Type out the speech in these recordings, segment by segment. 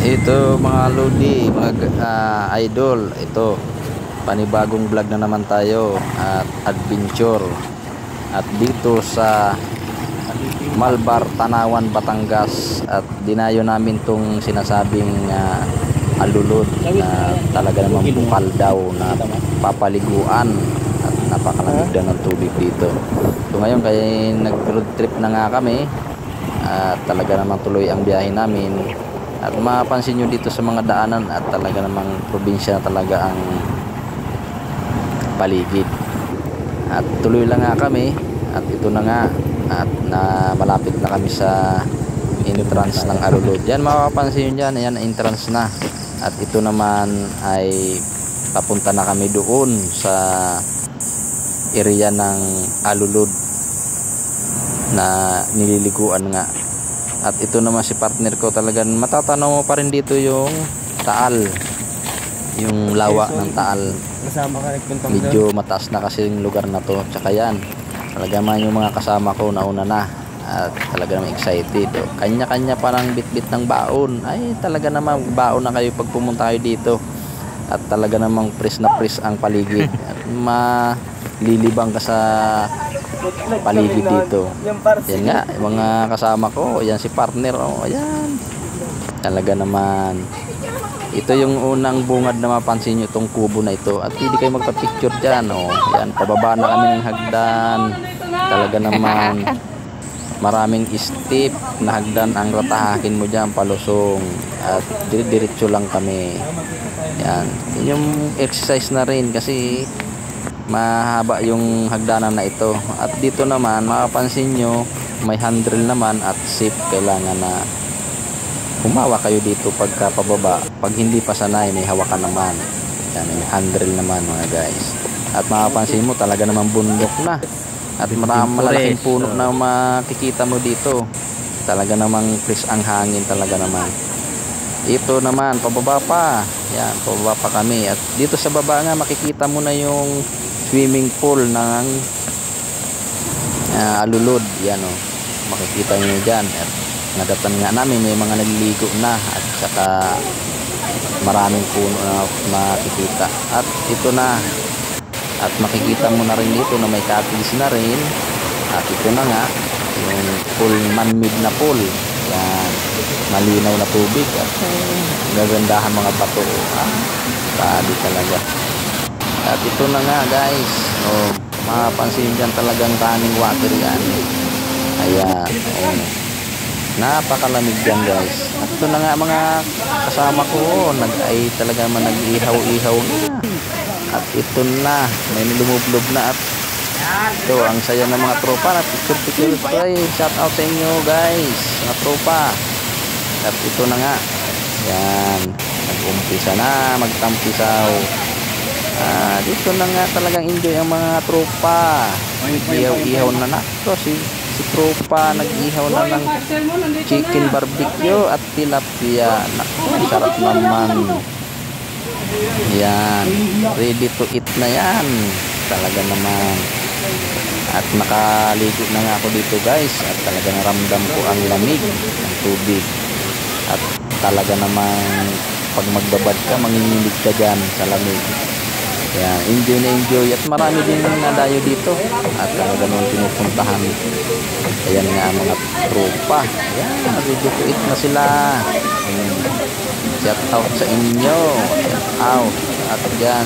Ito mga lodi, mga idol, ito panibagong vlog na naman tayo at adventure at dito sa Malbar, Tanawan, Batangas at dinayo namin tong sinasabing alulod na talaga namang bukal daw na papaliguan at napakalamig daw ng tubig dito. So ngayon kaya nag-road trip na nga kami at talaga namang tuloy ang biyahe namin. At mapapansin nyo dito sa mga daanan at talaga namang probinsya na talaga ang paligid. At tuloy lang nga kami at ito na nga at na malapit na kami sa entrance ng Alulod. Yan mapapansin nyo dyan, ayan entrance na. At ito naman ay papunta na kami doon sa area ng Alulod na nililiguan nga. At ito naman si partner ko, talagang matatanaw mo pa rin dito yung Taal, yung lawa ng Taal. Medyo mataas na kasi yung lugar na to. Tsaka yan, talaga man yung mga kasama ko nauna na at talaga naman excited. Kanya-kanya parang bit-bit ng baon. Ay talaga naman baon na kayo pag pumunta kayo dito. At talaga namang press na press ang paligid. At malilibang ka sa paligid dito. Yan nga, yung mga kasama ko, yan si partner, oh, ayan. Talaga naman. Ito yung unang bungad na mapansin nyo itong kubo na ito. At hindi kayo magpa-picture dyan, oh. Yan, pababa na kami ng hagdan. Talaga naman maraming steep na hagdan ang ratahakin mo dyan, palusong. At diretso lang kami. Yan, yung exercise na rin kasi mahaba yung hagdanan na ito. At dito naman makapansin nyo may handrail naman at safe. Kailangan na humawa kayo dito pagka pababa. Pag hindi pa sanay may hawakan naman. Yan, may handrail naman mga guys. At makapansin mo talaga naman bundok na. At malaking puno na makikita mo dito. Talaga namang fresh ang hangin talaga naman. Ito naman pababa pa. Yan, pababa pa kami. At dito sa baba nga makikita mo na yung swimming pool ng Alulod. Yan, oh, makikita nyo dyan. At nadatan nga namin may mga nagliligo na at saka maraming puno na makikita. At ito na, at makikita mo na rin dito na may cottage na rin. At ito na nga yung pool, man-made na pool. Yan, malinaw na tubig at gagandahan mga bato. Grabe talaga. At ito na nga guys, oh, mapapansin dyan talagang running water yan. Ayan, oh, napakalamig dyan guys. At ito na nga mga kasama ko, ay talaga naman nag-ihaw-ihaw na. At ito na, may nilumublob na. At ito, ang saya ng mga tropa na picture-picture. Shout out sa inyo guys, mga tropa. At ito na nga, yan, nag-umpisa na magtampisaw. Dito na nga talagang enjoy ang mga tropa. Ihaw-ihaw na ito si tropa, nag-ihaw na ng chicken barbecue at tilapia. Naku, sarap naman. Yan, ready to eat na yan. Talaga naman. At nakaligo na nga ako dito guys. At talaga naramdam ko ang lamig ng tubig. At talaga naman pag magbabad ka, manginginig ka dyan sa lamig. Yan, enjoy na enjoy. At marami din nadayo dito. At talaga naman pinupuntahan. Ayan nga ang mga tropa. Yan, ready to eat na sila. Shout out sa inyo. Shout out. At yan,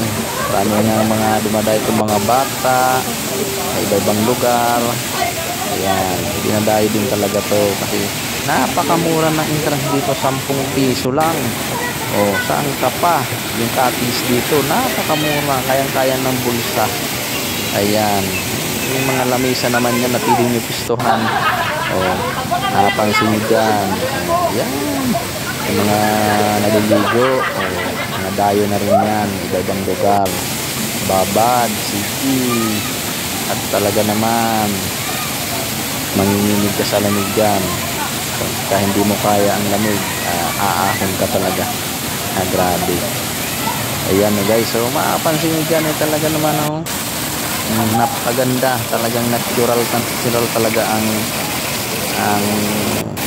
marami nga mga dumadayo itong mga bata sa iba-ibang lugar. Ayan, dinadayo din talaga to kasi napakamura ng entrance dito, 10 piso lang. Oh, saan ka pa? Yung cottage dito, napakamura, kayang-kaya ng bulsa. Ayan, yung mga lamesa naman yan na pili nyo pistuhan. Oh, napansin nyo dyan. Ayan, yung mga naliligo, oh, mga dayo na rin yan, iba-ibang lugar. Babad, City, at talaga naman manginginig ka sa lamig dyan. Kaya hindi mo kaya ang lamig, aahon ka talaga. Grabe. Ayan guys, so mapapansin nyo dyan talaga naman, oh, napakaganda, talagang natural talaga ang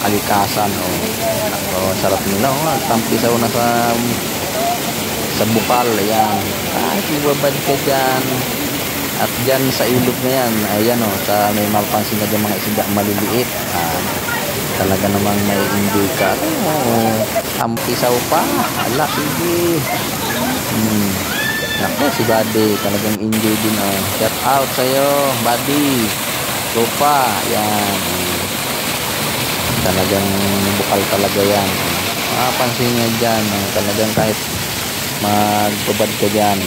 kalikasan, oh. Oh, sarap nila. Oh, tampisaw na sa bukal. Ayan. Kahit magbabad ka dyan. At dyan sa ilog na yan, ayan oh, sa may mapansin na dyan mga isda maliliit. Talaga namang may enjoy ka. Oh, tampisaw pa. Ala, sige. Naku, si Buddy, talagang enjoy din oh. Shout out sa'yo, Buddy. Go pa. Yan. Talagang bukal talaga yan. Mapansin nyo dyan. Talagang kahit magbabad ka dyan.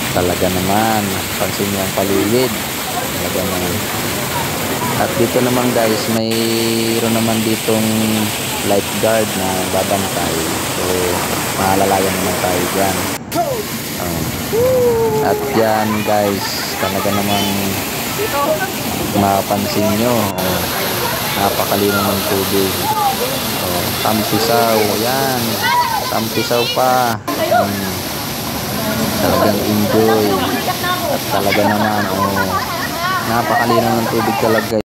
Talaga naman. Pansin nyo ang paligid. Talaga naman. At dito naman guys, mayroon naman ditong lifeguard na babantay. So, maalalayan naman tayo dyan. At yan guys, talaga namang mapansin nyo. Napakalino ng tubig. Tampisaw. Yan. Tampisaw pa. Talagang enjoy. At talaga naman, napakalino ng tubig talaga.